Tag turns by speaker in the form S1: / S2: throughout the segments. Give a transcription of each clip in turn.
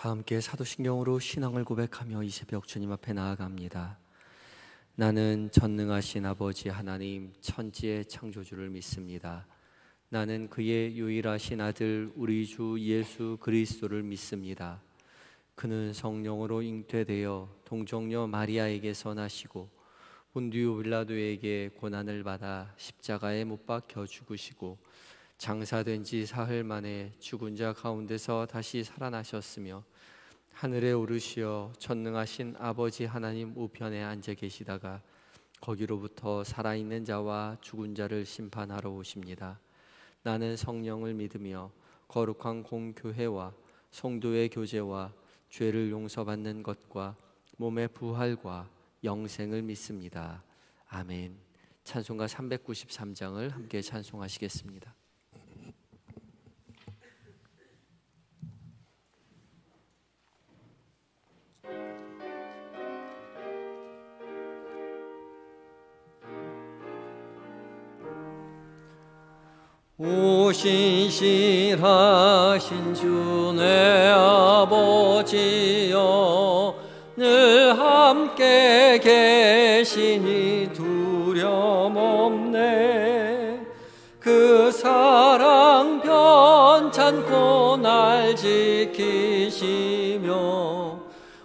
S1: 다 함께 사도신경으로 신앙을 고백하며 이 새벽 주님 앞에 나아갑니다. 나는 전능하신 아버지 하나님 천지의 창조주를 믿습니다. 나는 그의 유일하신 아들 우리 주 예수 그리스도를 믿습니다. 그는 성령으로 잉태되어 동정녀 마리아에게서 나시고 본디오 빌라도에게 고난을 받아 십자가에 못 박혀 죽으시고 장사된 지 사흘 만에 죽은 자 가운데서 다시 살아나셨으며 하늘에 오르시어 전능하신 아버지 하나님 우편에 앉아 계시다가 거기로부터 살아있는 자와 죽은 자를 심판하러 오십니다. 나는 성령을 믿으며 거룩한 공교회와 성도의 교제와 죄를 용서받는 것과 몸의 부활과 영생을 믿습니다. 아멘. 찬송가 393장을 함께 찬송하시겠습니다.
S2: 오신실하신 주 내 아버지여 늘 함께 계시니 두려움 없네. 그 사랑 변찮고 날 지키시며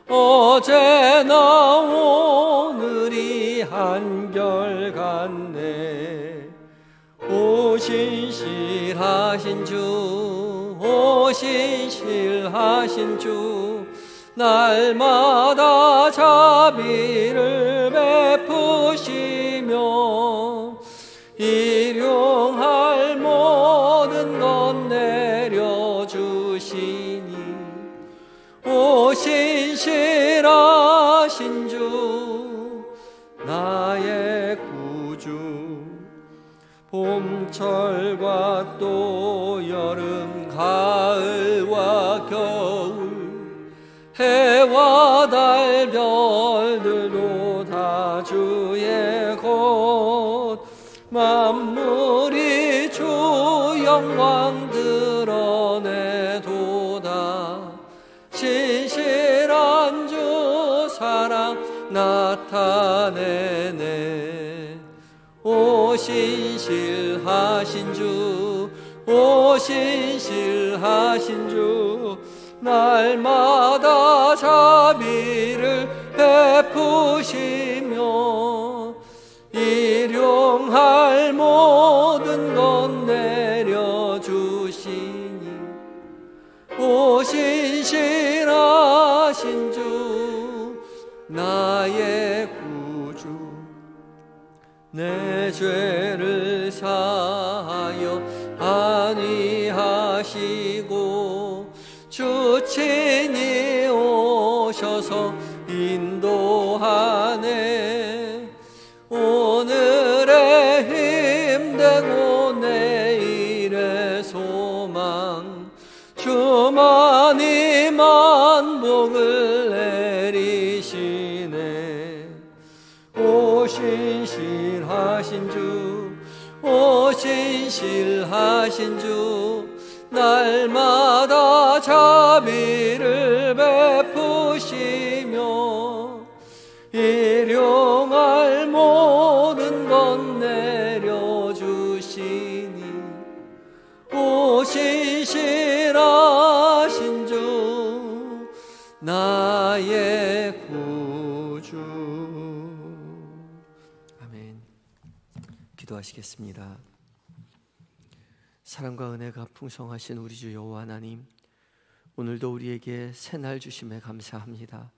S2: 어제나 오늘이 한결같네. 오신실하신 주, 오신실하신 주, 날마다 자비를 베푸시며 일용할 모든 것 내려주시니 오신실하신 주, 나의 구주. 봄철과 또 여름 가을과 겨울 해와 달 별들도 다 주의 것 만물이 주 영광 드러내도다. 신실한 주 사랑 나타내네. 오신실하신 주, 오신실하신 주, 날마다 자비를 베푸시며 일용할 모든 것 내려주시니 오신실하신 주, 나의 구주. 내 죄를 사하여 안위하시고 주 친히 오셔서 인도하네. 오늘의 힘되고 내일의 소망 주만이 만복을 내리시네. 오신실하신 주, 오신실하신 주, 날마다 자비를 베푸시며 일용할 모든 것 내려주시니 오신실하신 주, 나의 구주. 아멘. 기도하시겠습니다. 사랑과 은혜가 풍성하신 우리 주 여호와 하나님, 오늘도 우리에게 새날 주심에 감사합니다.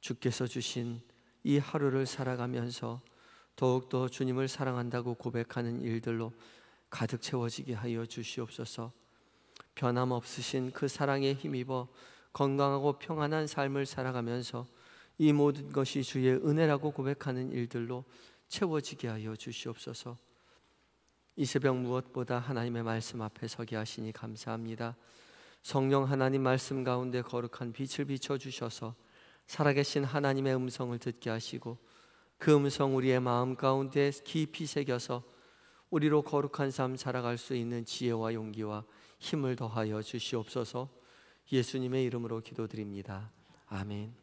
S2: 주께서 주신 이 하루를 살아가면서 더욱더 주님을 사랑한다고 고백하는 일들로 가득 채워지게 하여 주시옵소서. 변함없으신 그 사랑에 힘입어 건강하고 평안한 삶을 살아가면서 이 모든 것이 주의 은혜라고 고백하는 일들로 채워지게 하여 주시옵소서. 이 새벽 무엇보다 하나님의 말씀 앞에 서게 하시니 감사합니다. 성령 하나님 말씀 가운데 거룩한 빛을 비춰주셔서 살아계신 하나님의 음성을 듣게 하시고 그 음성 우리의 마음 가운데 깊이 새겨서 우리로 거룩한 삶 살아갈 수 있는 지혜와 용기와 힘을 더하여 주시옵소서. 예수님의 이름으로 기도드립니다. 아멘.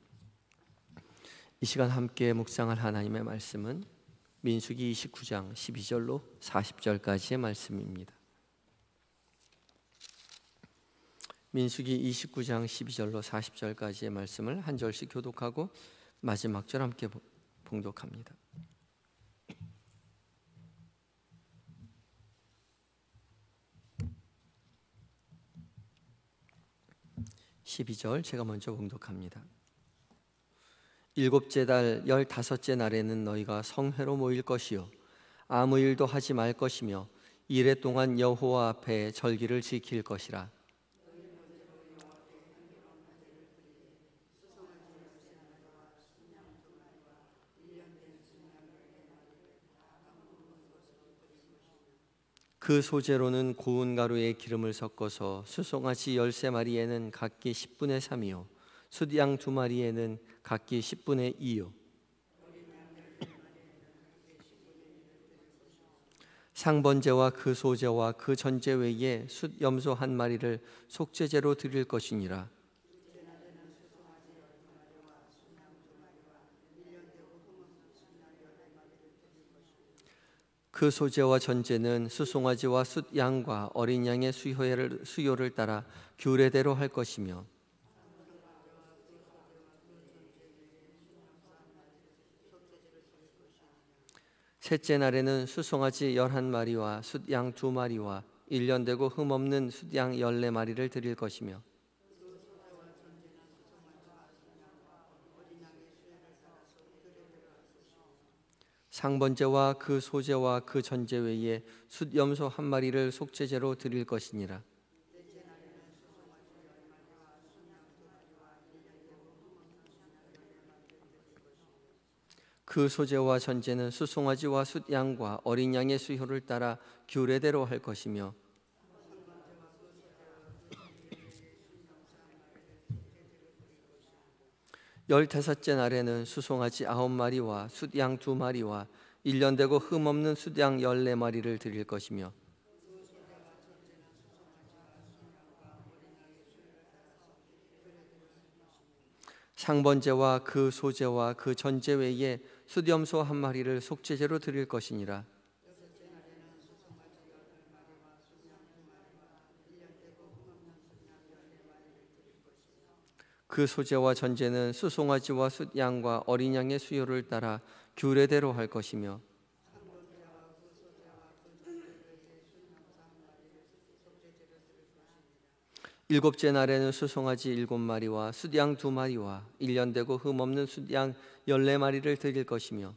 S2: 이 시간 함께 묵상할 하나님의 말씀은 민수기 29장 12절로 40절까지의 말씀입니다. 민수기 29장 12절로 40절까지의 말씀을 한 절씩 교독하고 마지막 절 함께 봉독합니다. 12절 제가 먼저 봉독합니다. 일곱째 달 15째 날에는 너희가 성회로 모일 것이요 아무 일도 하지 말 것이며 이래 동안 여호와 앞에 절기를 지킬 것이라. 그 소재로는 고운 가루에 기름을 섞어서 수송아지 13마리에는 각기 10분의 3이요 숫양 2마리에는 각기 10분의 2요 상번제와 그 소제와 그 전제 외에 숫 염소 1마리를 속죄제로 드릴 것이니라. 그 소제와 전제는 수송아지와 숫양과 어린 양의 수요를 따라 규례대로 할 것이며 셋째 날에는 수송아지 11마리와 숫양 2마리와 1년 되고 흠없는 숫양 14마리를 드릴 것이며 상번제와 그 소제와 그 전제 외에 숫 염소 1마리를 속죄제로 드릴 것이니라. 그 소제와 전제는 수송아지와 숫양과 어린 양의 수효를 따라 규례대로 할 것이며 15째 날에는 수송아지 9마리와 숫양 2마리와 1년 되고 흠없는 숫양 14마리를 드릴 것이며 상번제와 그 소제와 그 전제 외에 숫염소 1마리를 속죄제로 드릴 것이니라. 그 소제와 전제는 수송아지와 숫양과 어린 양의 수요를 따라 규례대로 할 것이며 일곱째 날에는 수송아지 7마리와 숫양 2마리와 1년 되고 흠없는 숫양 14마리를 드릴 것이며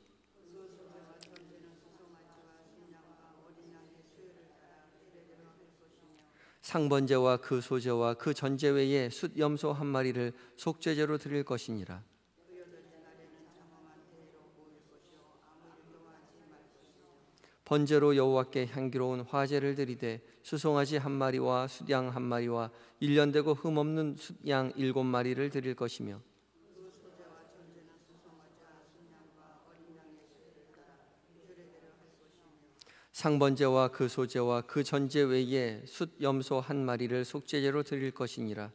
S2: 상번제와 그 소제와 그 전제 외에 숫 염소 1마리를 속죄제로 드릴 것이니라. 번제로 여호와께 향기로운 화제를 드리되 수송아지 1마리와 숫양 1마리와 1년 되고 흠없는 숫양 7마리를 드릴 것이며 상번제와 그 소제와 그 전제 외에 숫 염소 1마리를 속죄제로 드릴 것이니라.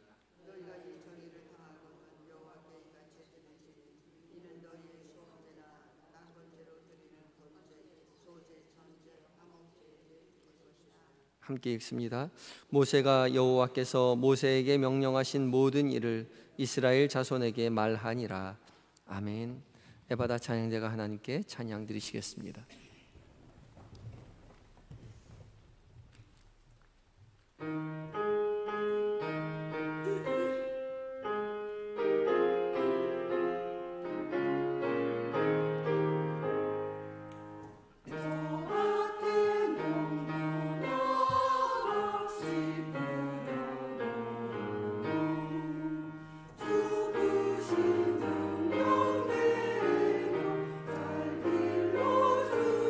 S2: 함께 읽습니다. 모세가 여호와께서 모세에게 명령하신 모든 일을 이스라엘 자손에게 말하니라. 아멘. 에바다 찬양대가 하나님께 찬양 드리시겠습니다.
S3: 주신 명령대로 잘 길러주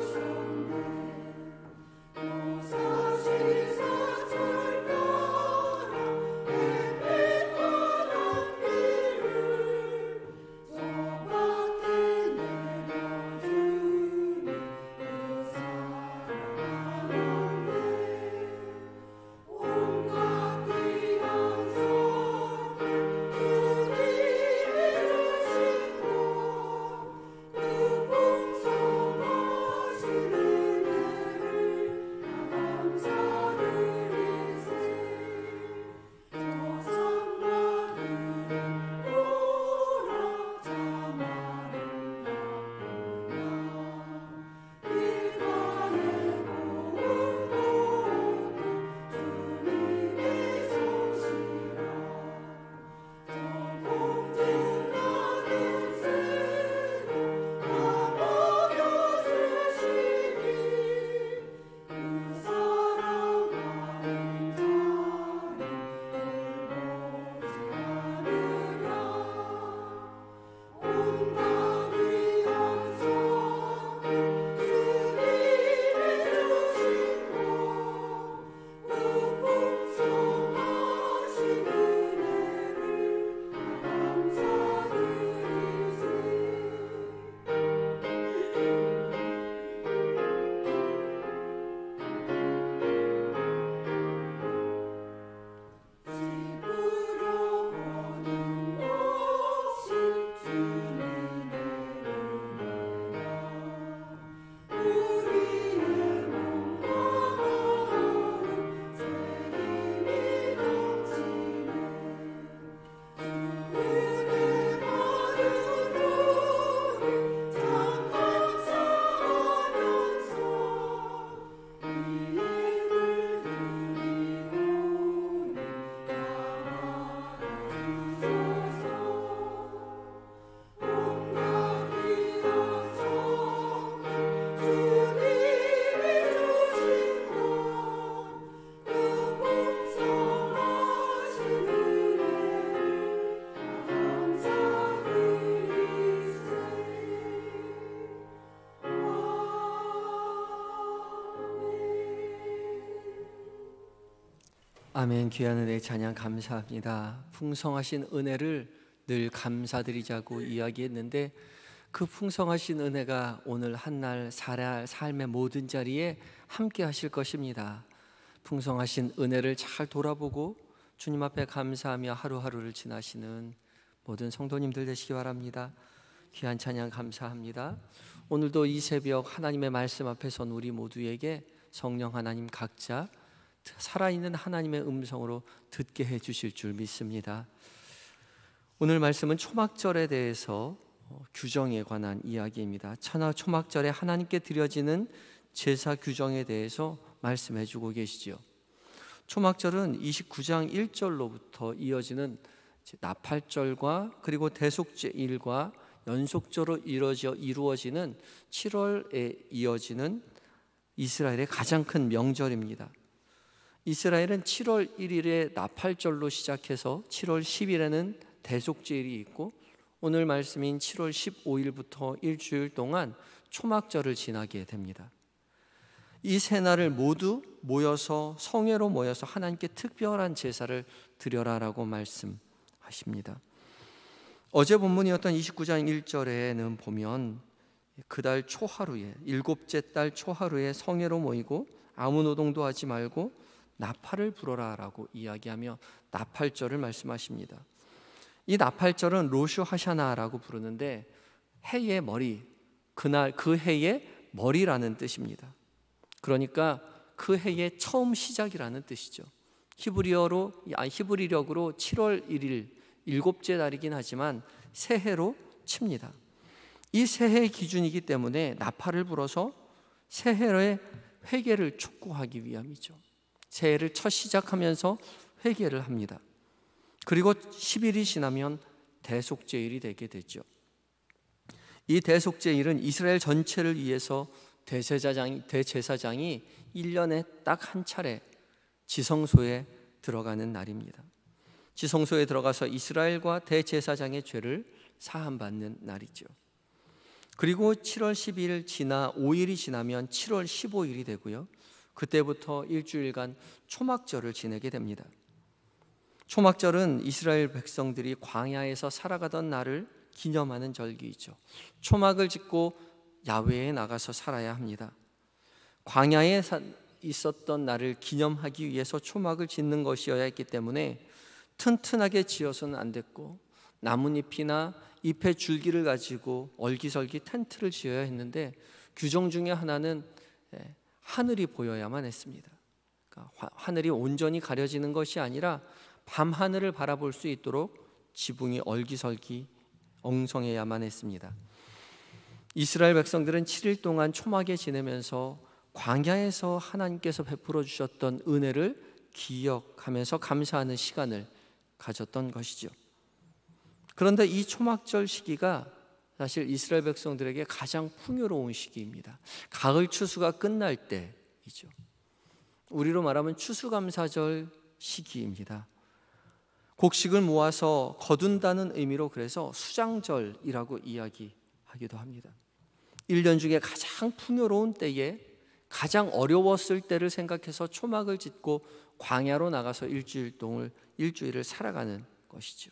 S2: 아멘. 귀한 은혜 찬양 감사합니다. 풍성하신 은혜를 늘 감사드리자고 이야기했는데 그 풍성하신 은혜가 오늘 한날 살아야 삶의 모든 자리에 함께 하실 것입니다. 풍성하신 은혜를 잘 돌아보고 주님 앞에 감사하며 하루하루를 지나시는 모든 성도님들 되시기 바랍니다. 귀한 찬양 감사합니다. 오늘도 이 새벽 하나님의 말씀 앞에 선 우리 모두에게 성령 하나님 각자 살아있는 하나님의 음성으로 듣게 해주실 줄 믿습니다. 오늘 말씀은 초막절에 대해서 규정에 관한 이야기입니다. 초막절에 하나님께 드려지는 제사 규정에 대해서 말씀해 주고 계시지요. 초막절은 29장 1절로부터 이어지는 나팔절과 그리고 대속죄일과 연속적으로 이루어지는 7월에 이어지는 이스라엘의 가장 큰 명절입니다. 이스라엘은 7월 1일에 나팔절로 시작해서 7월 10일에는 대속죄일이 있고 오늘 말씀인 7월 15일부터 일주일 동안 초막절을 지나게 됩니다. 이 세 날을 모두 모여서 성회로 모여서 하나님께 특별한 제사를 드려라라고 말씀하십니다. 어제 본문이었던 29장 1절에는 보면 그달 초하루에 일곱째 달 초하루에 성회로 모이고 아무 노동도 하지 말고 나팔을 불어라라고 이야기하며 나팔절을 말씀하십니다. 이 나팔절은 로슈 하샤나라고 부르는데 해의 머리, 그날 그 해의 머리라는 뜻입니다. 그러니까 그 해의 처음 시작이라는 뜻이죠. 히브리력으로 7월 1일 일곱째 달이긴 하지만 새해로 칩니다. 이 새해 기준이기 때문에 나팔을 불어서 새해의 회개를 촉구하기 위함이죠. 새해를 첫 시작하면서 회개를 합니다. 그리고 10일이 지나면 대속죄일이 되게 되죠. 이 대속죄일은 이스라엘 전체를 위해서 대제사장이 1년에 딱 한 차례 지성소에 들어가는 날입니다. 지성소에 들어가서 이스라엘과 대제사장의 죄를 사함받는 날이죠. 그리고 7월 10일 지나 5일이 지나면 7월 15일이 되고요. 그때부터 일주일간 초막절을 지내게 됩니다. 초막절은 이스라엘 백성들이 광야에서 살아가던 날을 기념하는 절기이죠. 초막을 짓고 야외에 나가서 살아야 합니다. 광야에 있었던 날을 기념하기 위해서 초막을 짓는 것이어야 했기 때문에 튼튼하게 지어서는 안 됐고 나뭇잎이나 잎의 줄기를 가지고 얼기설기 텐트를 지어야 했는데 규정 중에 하나는 하늘이 보여야만 했습니다. 그러니까 하늘이 온전히 가려지는 것이 아니라 밤하늘을 바라볼 수 있도록 지붕이 얼기설기 엉성해야만 했습니다. 이스라엘 백성들은 7일 동안 초막에 지내면서 광야에서 하나님께서 베풀어 주셨던 은혜를 기억하면서 감사하는 시간을 가졌던 것이죠. 그런데 이 초막절 시기가 사실 이스라엘 백성들에게 가장 풍요로운 시기입니다. 가을 추수가 끝날 때이죠. 우리로 말하면 추수감사절 시기입니다. 곡식을 모아서 거둔다는 의미로 그래서 수장절이라고 이야기하기도 합니다. 1년 중에 가장 풍요로운 때에 가장 어려웠을 때를 생각해서 초막을 짓고 광야로 나가서 일주일을 살아가는 것이죠.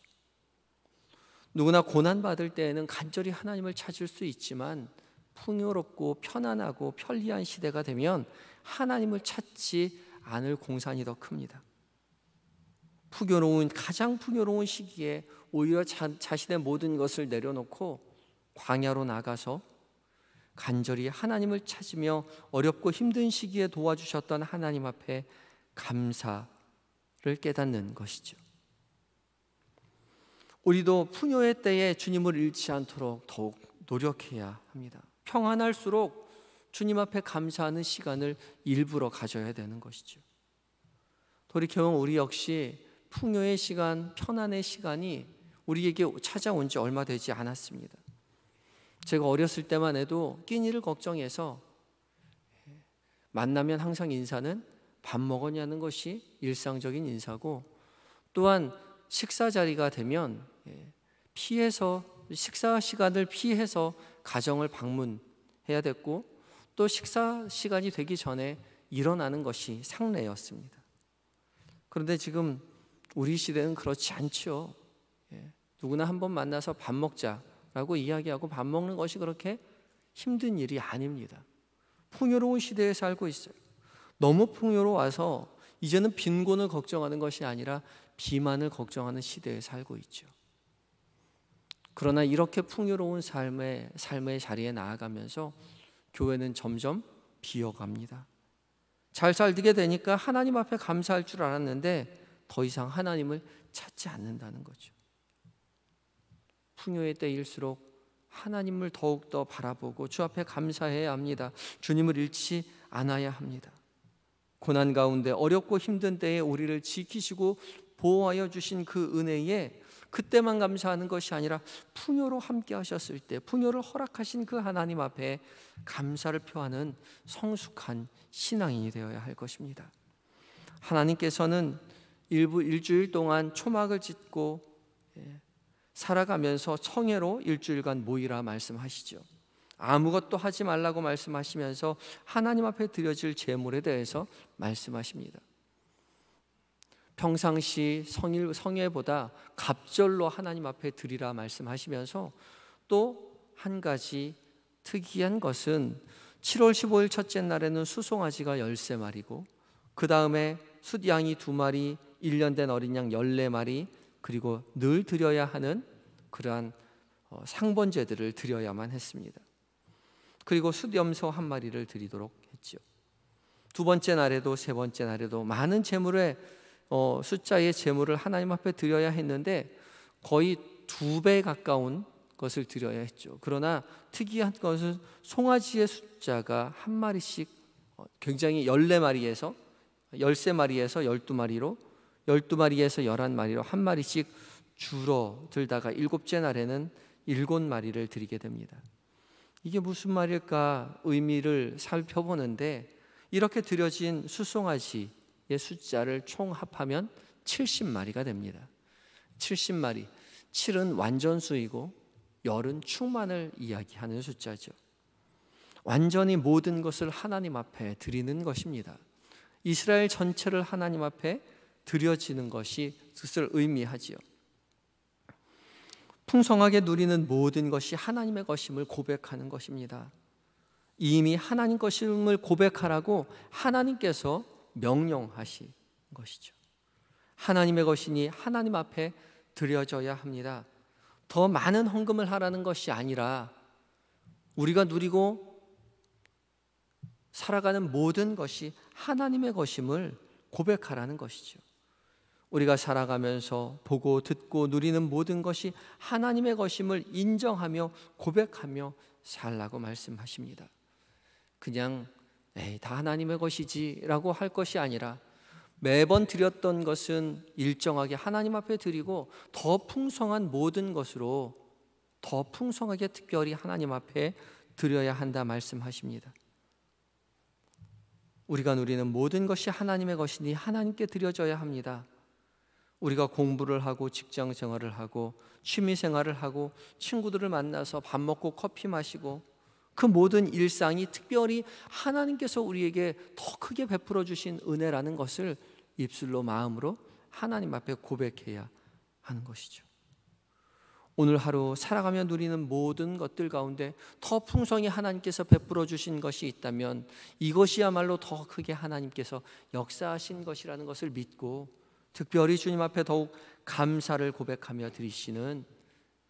S2: 누구나 고난받을 때에는 간절히 하나님을 찾을 수 있지만 풍요롭고 편안하고 편리한 시대가 되면 하나님을 찾지 않을 공산이 더 큽니다. 가장 풍요로운 시기에 오히려 자신의 모든 것을 내려놓고 광야로 나가서 간절히 하나님을 찾으며 어렵고 힘든 시기에 도와주셨던 하나님 앞에 감사를 깨닫는 것이죠. 우리도 풍요의 때에 주님을 잃지 않도록 더욱 노력해야 합니다. 평안할수록 주님 앞에 감사하는 시간을 일부러 가져야 되는 것이죠. 돌이켜보면 우리 역시 풍요의 시간, 편안의 시간이 우리에게 찾아온 지 얼마 되지 않았습니다. 제가 어렸을 때만 해도 끼니를 걱정해서 만나면 항상 인사는 밥 먹었냐는 것이 일상적인 인사고, 또한 식사 자리가 되면 식사 시간을 피해서 가정을 방문해야 됐고, 또 식사 시간이 되기 전에 일어나는 것이 상례였습니다. 그런데 지금 우리 시대는 그렇지 않죠. 누구나 한번 만나서 밥 먹자라고 이야기하고 밥 먹는 것이 그렇게 힘든 일이 아닙니다. 풍요로운 시대에 살고 있어요. 너무 풍요로워서 이제는 빈곤을 걱정하는 것이 아니라 비만을 걱정하는 시대에 살고 있죠. 그러나 이렇게 풍요로운 삶의 자리에 나아가면서 교회는 점점 비어갑니다. 잘 살게 되니까 하나님 앞에 감사할 줄 알았는데 더 이상 하나님을 찾지 않는다는 거죠. 풍요의 때일수록 하나님을 더욱더 바라보고 주 앞에 감사해야 합니다. 주님을 잃지 않아야 합니다. 고난 가운데 어렵고 힘든 때에 우리를 지키시고 보호하여 주신 그 은혜에 그때만 감사하는 것이 아니라 풍요로 함께 하셨을 때 풍요를 허락하신 그 하나님 앞에 감사를 표하는 성숙한 신앙인이 되어야 할 것입니다. 하나님께서는 일주일 동안 초막을 짓고 살아가면서 성회로 일주일간 모이라 말씀하시죠. 아무것도 하지 말라고 말씀하시면서 하나님 앞에 드려질 제물에 대해서 말씀하십니다. 평상시 성회보다 갑절로 하나님 앞에 드리라 말씀하시면서 또 한 가지 특이한 것은 7월 15일 첫째 날에는 수송아지가 13마리고 그 다음에 숫양이 2마리, 1년 된 어린 양 14마리, 그리고 늘 드려야 하는 그러한 상번제들을 드려야만 했습니다. 그리고 숫염소 1마리를 드리도록 했죠. 두 번째 날에도 세 번째 날에도 많은 제물의 숫자의 제물을 하나님 앞에 드려야 했는데 거의 2배 가까운 것을 드려야 했죠. 그러나 특이한 것은 송아지의 숫자가 1마리씩 굉장히 14마리에서 13마리에서 12마리로 12마리에서 11마리로 1마리씩 줄어들다가 7째 날에는 7마리를 드리게 됩니다. 이게 무슨 말일까 의미를 살펴보는데 이렇게 드려진 수송아지의 숫자를 총 합하면 70마리가 됩니다. 70마리. 7은 완전수이고 10은 충만을 이야기하는 숫자죠. 완전히 모든 것을 하나님 앞에 드리는 것입니다. 이스라엘 전체를 하나님 앞에 드려지는 것이 그것을 의미하지요. 풍성하게 누리는 모든 것이 하나님의 것임을 고백하는 것입니다. 이미 하나님 것임을 고백하라고 하나님께서 명령하신 것이죠. 하나님의 것이니 하나님 앞에 드려져야 합니다. 더 많은 헌금을 하라는 것이 아니라 우리가 누리고 살아가는 모든 것이 하나님의 것임을 고백하라는 것이죠. 우리가 살아가면서 보고 듣고 누리는 모든 것이 하나님의 것임을 인정하며 고백하며 살라고 말씀하십니다. 그냥 다 하나님의 것이지라고 할 것이 아니라 매번 드렸던 것은 일정하게 하나님 앞에 드리고 더 풍성한 모든 것으로 더 풍성하게 특별히 하나님 앞에 드려야 한다 말씀하십니다. 우리가 누리는 모든 것이 하나님의 것이니 하나님께 드려져야 합니다. 우리가 공부를 하고 직장 생활을 하고 취미 생활을 하고 친구들을 만나서 밥 먹고 커피 마시고 그 모든 일상이 특별히 하나님께서 우리에게 더 크게 베풀어 주신 은혜라는 것을 입술로 마음으로 하나님 앞에 고백해야 하는 것이죠. 오늘 하루 살아가며 누리는 모든 것들 가운데 더 풍성히 하나님께서 베풀어 주신 것이 있다면 이것이야말로 더 크게 하나님께서 역사하신 것이라는 것을 믿고 특별히 주님 앞에 더욱 감사를 고백하며 드리시는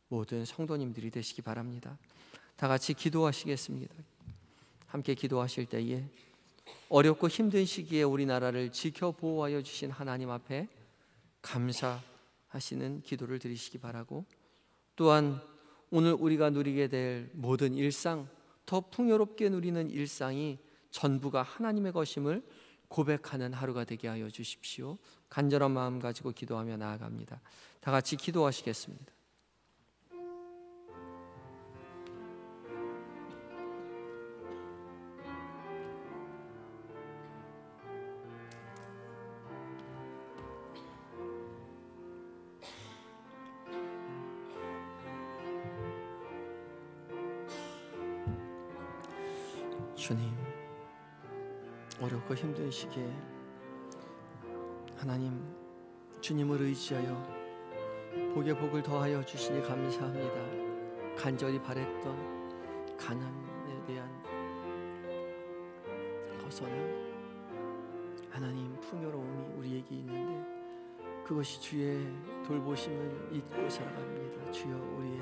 S2: 모든 성도님들이 되시기 바랍니다. 다 같이 기도하시겠습니다. 함께 기도하실 때에 어렵고 힘든 시기에 우리나라를 지켜 보호하여 주신 하나님 앞에 감사하시는 기도를 드리시기 바라고 또한 오늘 우리가 누리게 될 모든 일상 더 풍요롭게 누리는 일상이 전부가 하나님의 것임을 고백하는 하루가 되게 하여 주십시오. 간절한 마음 가지고 기도하며 나아갑니다. 다 같이 기도하시겠습니다. 주님, 어렵고 힘든 시기에 하나님, 주님을 의지하여 복에 복을 더하여 주시니 감사합니다. 간절히 바랬던 가난에 대한 벗어남, 하나님 풍요로움이 우리에게 있는데 그것이 주의 돌보심을 잊고 살아갑니다. 주여, 우리의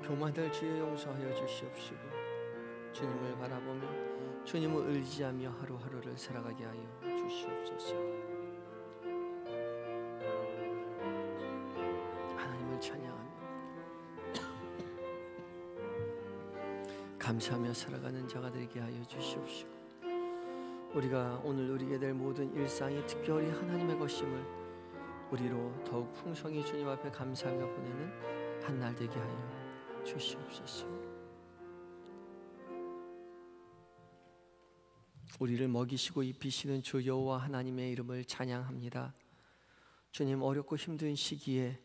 S2: 교만을 주여 용서하여 주시옵시고 주님을 바라보며 주님을 의지하며 하루하루를 살아가게 하여 주시옵소서. 하나님을 찬양하며 감사하며 살아가는 자가 되게 하여 주시옵시고 우리가 오늘 누리게 될 모든 일상이 특별히 하나님의 것임을 우리로 더욱 풍성히 주님 앞에 감사하며 보내는 한 날 되게 하여 주시옵소서. 우리를 먹이시고 입히시는 주 여호와 하나님의 이름을 찬양합니다. 주님, 어렵고 힘든 시기에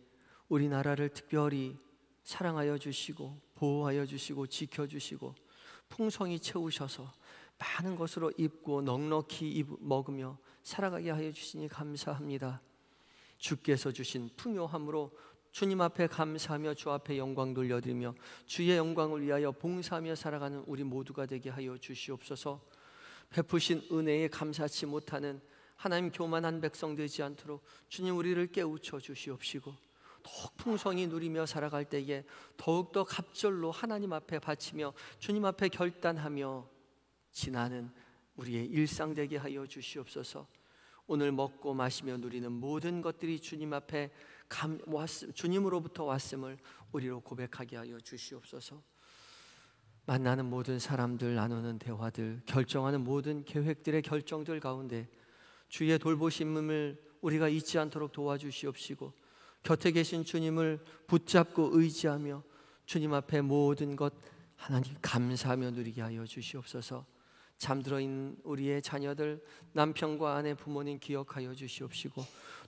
S2: 우리나라를 특별히 사랑하여 주시고 보호하여 주시고 지켜주시고 풍성히 채우셔서 많은 것으로 입고 넉넉히 먹으며 살아가게 하여 주시니 감사합니다. 주께서 주신 풍요함으로 주님 앞에 감사하며 주 앞에 영광 돌려드리며 주의 영광을 위하여 봉사하며 살아가는 우리 모두가 되게 하여 주시옵소서. 베푸신 은혜에 감사치 못하는 하나님 교만한 백성 되지 않도록 주님 우리를 깨우쳐 주시옵시고 더욱 풍성히 누리며 살아갈 때에 더욱더 갑절로 하나님 앞에 바치며 주님 앞에 결단하며 지나는 우리의 일상 되게 하여 주시옵소서. 오늘 먹고 마시며 누리는 모든 것들이 주님 앞에 주님으로부터 왔음을 우리로 고백하게 하여 주시옵소서. 만나는 모든 사람들, 나누는 대화들, 결정하는 모든 계획들의 결정들 가운데 주의 돌보심을 우리가 잊지 않도록 도와주시옵시고 곁에 계신 주님을 붙잡고 의지하며 주님 앞에 모든 것 하나님 감사하며 누리게 하여 주시옵소서. 잠들어 있는 우리의 자녀들, 남편과 아내, 부모님 기억하여 주시옵시고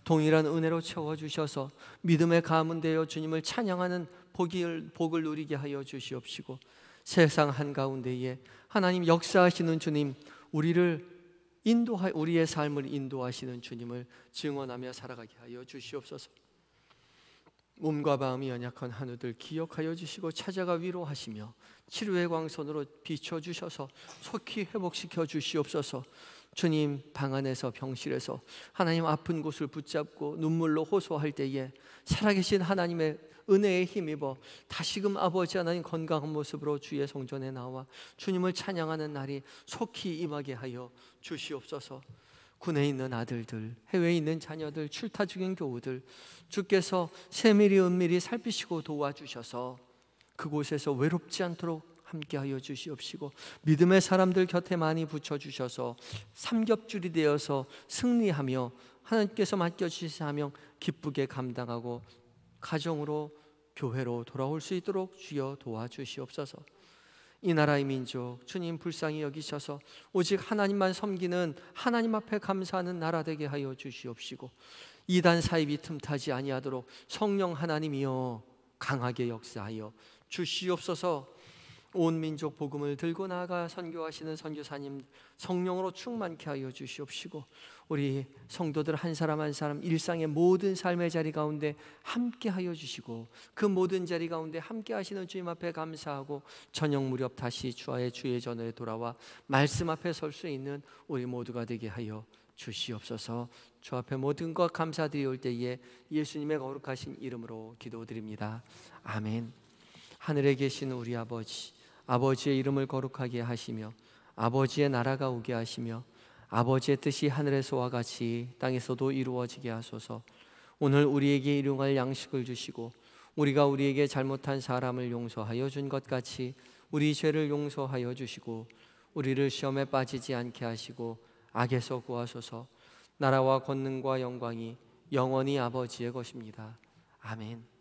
S2: 동일한 은혜로 채워주셔서 믿음의 가문 되어 주님을 찬양하는 복을 누리게 하여 주시옵시고 세상 한가운데에 하나님 역사하시는 주님, 우리의 삶을 인도하시는 주님을 증언하며 살아가게 하여 주시옵소서. 몸과 마음이 연약한 한우들 기억하여 주시고 찾아가 위로하시며 치료의 광선으로 비춰주셔서 속히 회복시켜 주시옵소서. 주님, 방 안에서 병실에서 하나님 아픈 곳을 붙잡고 눈물로 호소할 때에 살아계신 하나님의 은혜에 힘입어 다시금 아버지 하나님 건강한 모습으로 주의 성전에 나와 주님을 찬양하는 날이 속히 임하게 하여 주시옵소서. 군에 있는 아들들, 해외에 있는 자녀들, 출타 중인 교우들 주께서 세밀히 은밀히 살피시고 도와주셔서 그곳에서 외롭지 않도록 함께하여 주시옵시고 믿음의 사람들 곁에 많이 붙여주셔서 삼겹줄이 되어서 승리하며 하나님께서 맡겨주신 사명 기쁘게 감당하고 가정으로 교회로 돌아올 수 있도록 주여 도와주시옵소서. 이 나라의 민족 주님 불쌍히 여기셔서 오직 하나님만 섬기는 하나님 앞에 감사하는 나라 되게 하여 주시옵시고 이단 사입이 틈타지 아니하도록 성령 하나님이여 강하게 역사하여 주시옵소서. 온 민족 복음을 들고 나아가 선교하시는 선교사님 성령으로 충만케 하여 주시옵시고 우리 성도들 한 사람 한 사람 일상의 모든 삶의 자리 가운데 함께 하여 주시고 그 모든 자리 가운데 함께 하시는 주님 앞에 감사하고 저녁 무렵 다시 주의 전에 돌아와 말씀 앞에 설 수 있는 우리 모두가 되게 하여 주시옵소서. 주 앞에 모든 것 감사드리올 때에 예수님의 거룩하신 이름으로 기도드립니다. 아멘. 하늘에 계신 우리 아버지, 아버지의 이름을 거룩하게 하시며 아버지의 나라가 오게 하시며 아버지의 뜻이 하늘에서와 같이 땅에서도 이루어지게 하소서. 오늘 우리에게 일용할 양식을 주시고 우리가 우리에게 잘못한 사람을 용서하여 준 것 같이 우리 죄를 용서하여 주시고 우리를 시험에 빠지지 않게 하시고 악에서 구하소서. 나라와 권능과 영광이 영원히 아버지의 것입니다. 아멘.